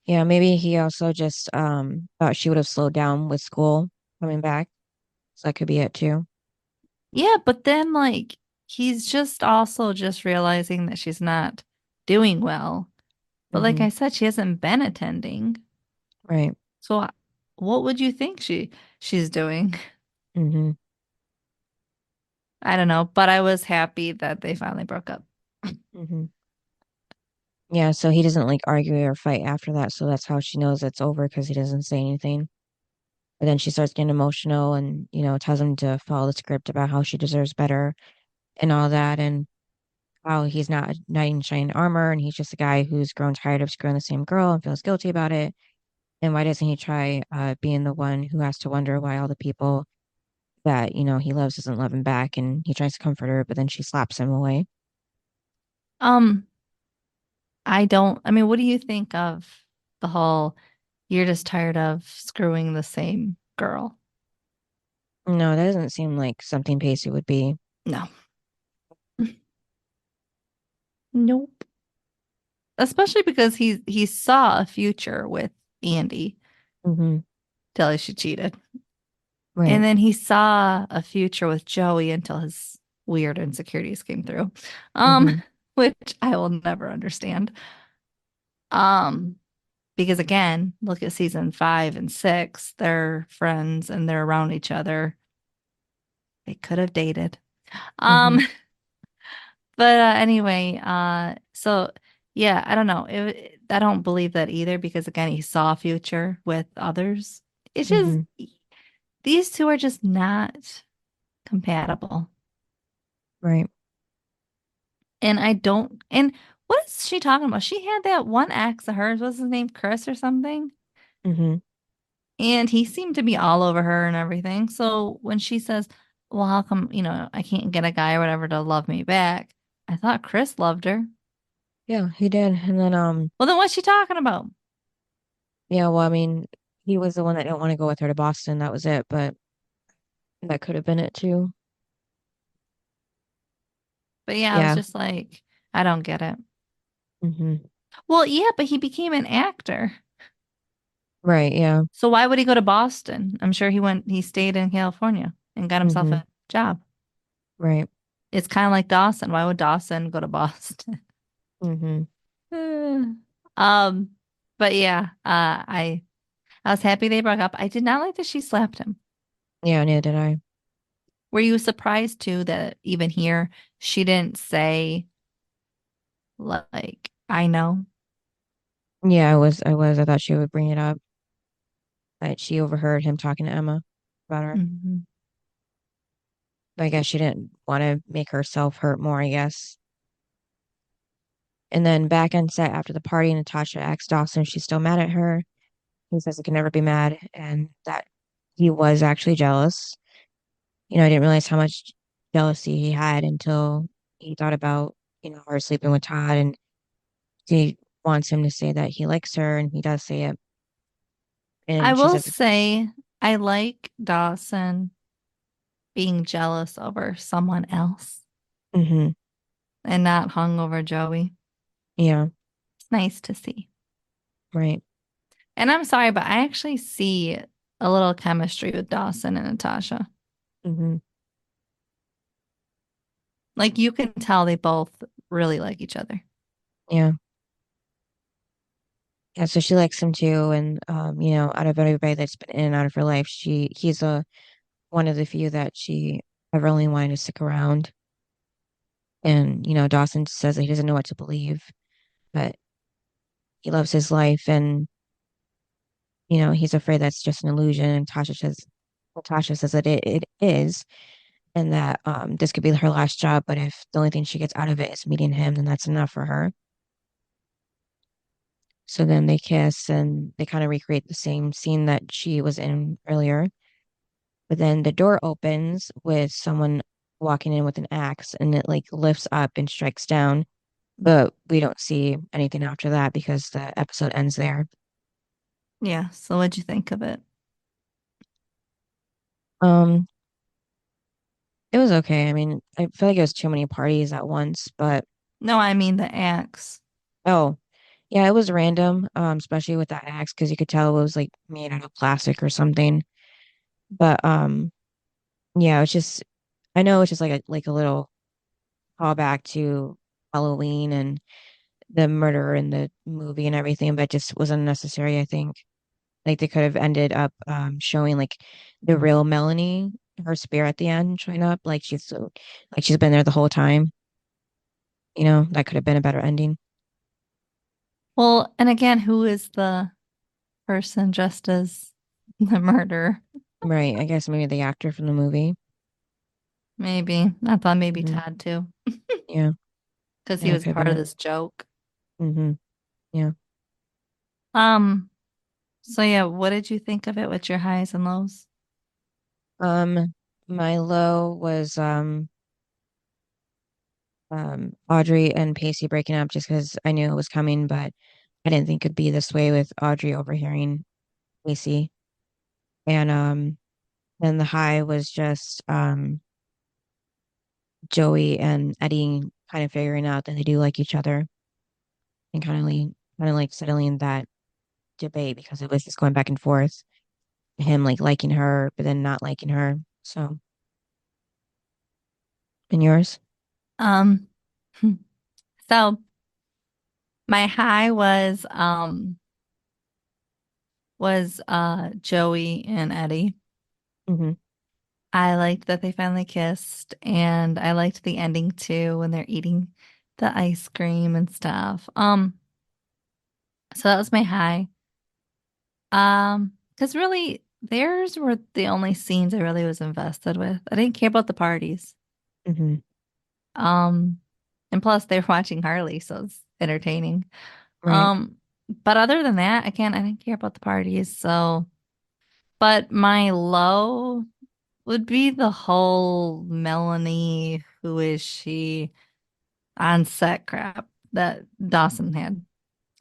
yeah, maybe he also just thought she would have slowed down with school coming back. So that could be it too. Yeah, but then like he's just also just realizing that she's not doing well. But like Mm-hmm. I said, she hasn't been attending. Right. So what would you think she's doing? Mm-hmm. I don't know, but I was happy that they finally broke up. Mm-hmm. Yeah, so he doesn't like argue or fight after that, so that's how she knows it's over because he doesn't say anything. But then she starts getting emotional and, tells him to follow the script about how she deserves better and all that, and how he's not a knight in shining armor, and he's just a guy who's grown tired of screwing the same girl and feels guilty about it. And why doesn't he try being the one who has to wonder why all the people that, he loves doesn't love him back, and he tries to comfort her, but then she slaps him away. Um, I mean, what do you think of the whole you're just tired of screwing the same girl? No, that doesn't seem like something Pacey would be. No. Nope. Especially because he saw a future with Andy Hmm. till she cheated. And Right. then he saw a future with Joey until his weird insecurities came through. Um, Hmm. which I will never understand. Um, because again, look at season 5 and 6. They're friends and they're around each other. They could have dated. Um, Hmm. but anyway, so yeah, I don't know. I don't believe that either because again, he saw a future with others. It's just Hmm. these two are just not compatible. Right. And I don't, and what is she talking about? She had that one ex of hers, what's his name, Chris or something? Hmm. And he seemed to be all over her and everything. So when she says, well, how come, I can't get a guy or whatever to love me back? I thought Chris loved her. Yeah, he did. And then, Well, then what's she talking about? yeah, well, I mean, he was the one that didn't want to go with her to Boston. That was it, but that could have been it too. But yeah, I was Yeah. just like, I don't get it. Hmm. Well, yeah, but he became an actor. Right. Yeah. So why would he go to Boston? I'm sure he stayed in California and got himself Hmm. a job. Right. It's kind of like Dawson. Why would Dawson go to Boston? Hmm. Eh. Um, but yeah, I was happy they broke up. I did not like that she slapped him. Yeah, neither did I. Were you surprised too that even here she didn't say like I know? Yeah, I was. I thought she would bring it up that she overheard him talking to Emma about her. Mhm. But I guess she didn't want to make herself hurt more, I guess. And then back on set after the party, Natasha asks Dawson if she's still mad at her. He says he can never be mad and that he was actually jealous. I didn't realize how much jealousy he had until he thought about, her sleeping with Todd, and she wants him to say that he likes her, and he does say it. I And she will says, say I like Dawson being jealous over someone else mm-hmm, and not hung over Joey. yeah, It's nice to see. right, And I'm sorry, but I actually see a little chemistry with Dawson and Natasha. mm-hmm, Like you can tell they both really like each other. yeah. Yeah, so she likes him too, and out of everybody that's been in and out of her life, he's one of the few that she ever only wanted to stick around. And Dawson says that he doesn't know what to believe, but he loves his life, and he's afraid that's just an illusion. And Tasha says that it is, and that this could be her last job, but if the only thing she gets out of it is meeting him, then that's enough for her. So then they kiss and they kind of recreate the same scene that she was in earlier. But then the door opens with someone walking in with an axe and it like lifts up and strikes down. But we don't see anything after that because the episode ends there. Yeah. So what'd you think of it? Um, it was okay. I mean, I feel like it was too many parties at once, but No, I mean the axe. oh, yeah, it was random, especially with that axe because you could tell it was like made out of plastic or something. But yeah, it's just I know it's just like a little callback to Halloween and the murder in the movie and everything, but just was unnecessary, I think. Like they could have ended up showing like the real Melanie, her spirit at the end showing up, like she's been there the whole time. You know, that could have been a better ending. Well, and again, who is the person dressed as the murderer? Right. I guess maybe the actor from the movie. Maybe. I thought maybe Hmm. Todd too, Yeah. because he Yeah, that was could have been part of it. this joke. Hmm. Yeah. Um, so yeah, what did you think of it with your highs and lows? My low was Audrey and Pacey breaking up just because I knew it was coming, but I didn't think it'd be this way with Audrey overhearing Pacey. And then the high was just Joey and Eddie kind of figuring out that they do like each other and kind of like settling that debate because it was just going back and forth. Him like liking her, but then not liking her. So, and yours? Um, so my high was Joey and Eddie. Hmm. I liked that they finally kissed, and I liked the ending too when they're eating the ice cream and stuff. So that was my high. Because really theirs were the only scenes I really was invested with. I didn't care about the parties. Hmm. Um, and plus they were watching Harley, so it's entertaining. Right. But other than that, again, I didn't care about the parties. So, but my low would be the whole Melanie, who is she on set crap that Dawson had.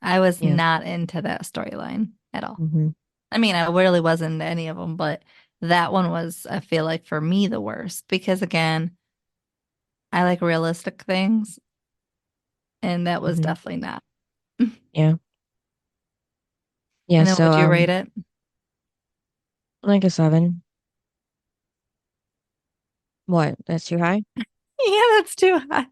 I was Yeah. not into that storyline at all. Hmm. I mean, I really wasn't into any of them, but that one was, I feel like, for me, the worst because, again, I like realistic things, and that was Hmm. definitely not. Yeah. Yeah. And then So, would you rate it? like a 7. What? That's too high? Yeah, that's too high.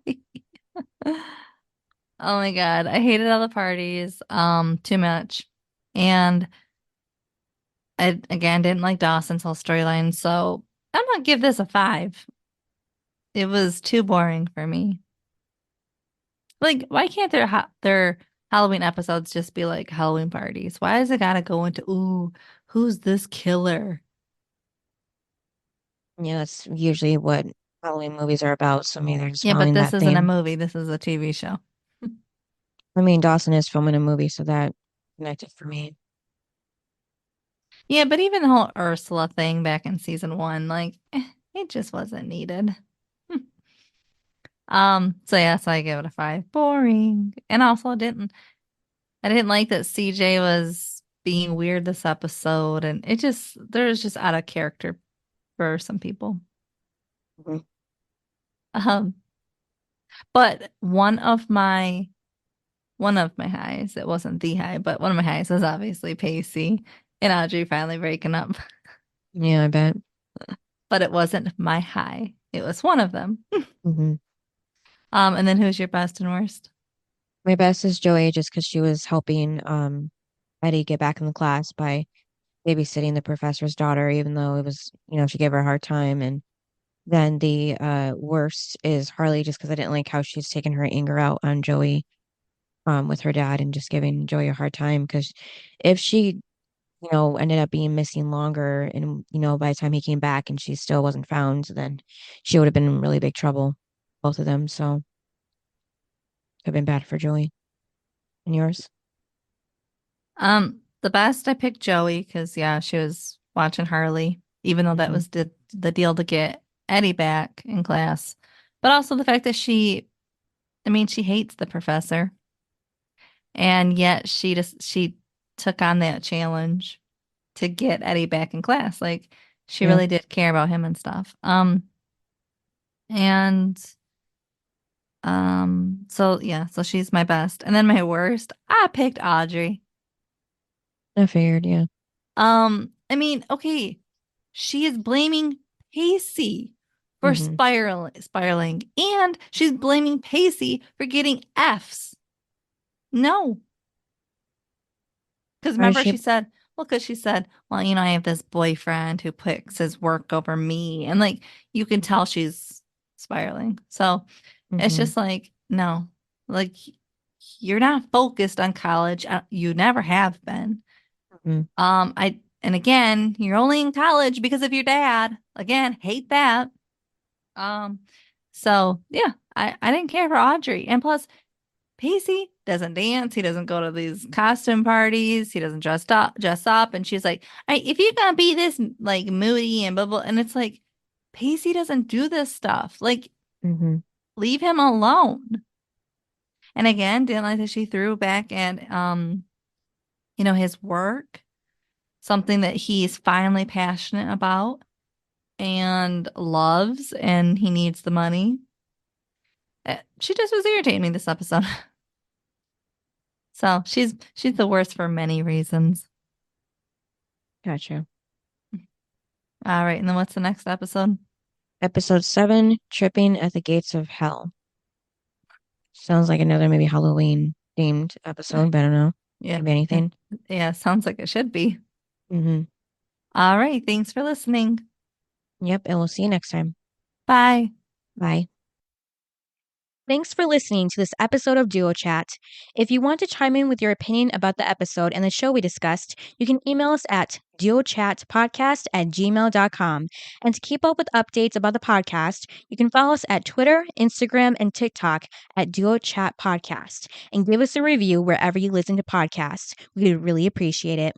Oh my God. I hated all the parties, too much. And I again didn't like Dawson's whole storyline, so I'm gonna give this a 5. It was too boring for me. Like, why can't their Halloween episodes just be like Halloween parties? Why does it gotta go into, ooh, who's this killer? Yeah, that's usually what Halloween movies are about. So maybe they're just Yeah, but following this that isn't a theme. movie. This is a TV show. I mean, Dawson is filming a movie, so that connected for me. Yeah, but even the whole Ursula thing back in season one, like, it just wasn't needed. So yeah, so I give it a 5. Boring. And also I didn't like that CJ was being weird this episode, and there's just out of character for some people. Mhm. Um, but one of my highs, it wasn't the high, but one of my highs was obviously Pacey and Audrey finally breaking up. Yeah, I bet. But it wasn't my high. It was one of them. Hmm. And then who's your best and worst? My best is Joey just because she was helping Eddie get back in the class by babysitting the professor's daughter, even though it was, she gave her a hard time. And then the worst is Harley just because I didn't like how she's taking her anger out on Joey with her dad and just giving Joey a hard time because if she ended up being missing longer and, by the time he came back and she still wasn't found, then she would have been in really big trouble, both of them. So it have been bad for Joey. And yours? The best I picked Joey because yeah, she was watching Harley, even though that Mhm. was the deal to get Eddie back in class. But also the fact that I mean, she hates the professor, and yet she took on that challenge to get Eddie back in class. Like she Yeah. really did care about him and stuff. And so yeah, so she's my best. And then my worst, I picked Audrey. I figured, yeah. I mean, okay, she is blaming Pacey for Hmm. spiraling, and she's blaming Pacey for getting Fs. No, because Why is remember she? because she said, well, you know, I have this boyfriend who picks his work over me, and like you can tell she's spiraling. So it's Hmm. just like, no, like you're not focused on college. You never have been. Hmm. And again, you're only in college because of your dad. Again, hate that. Um, so yeah, I didn't care for Audrey. And plus, Pacey doesn't dance. He doesn't go to these costume parties. He doesn't dress up. And she's like, "All right, if you're gonna be this like moody and blah blah," and it's like, Pacey doesn't do this stuff. Like, Hmm. leave him alone. And again, didn't like that she threw back at his work, something that he's finally passionate about and loves, and he needs the money. She just was irritating me this episode. So she's the worst for many reasons. Gotcha. All right, and then what's the next episode? Episode 7, Tripping at the Gates of Hell. Sounds like another maybe Halloween themed episode, but I don't know. Yeah, Could be yeah, anything. yeah. Sounds like it should be. Hmm. All right, thanks for listening. Yep, and we'll see you next time. Bye. Bye. Thanks for listening to this episode of Duo Chat. If you want to chime in with your opinion about the episode and the show we discussed, you can email us at duochatpodcast@gmail.com. And to keep up with updates about the podcast, you can follow us at Twitter, Instagram, and TikTok at Duo Chat Podcast and give us a review wherever you listen to podcasts. We would really appreciate it.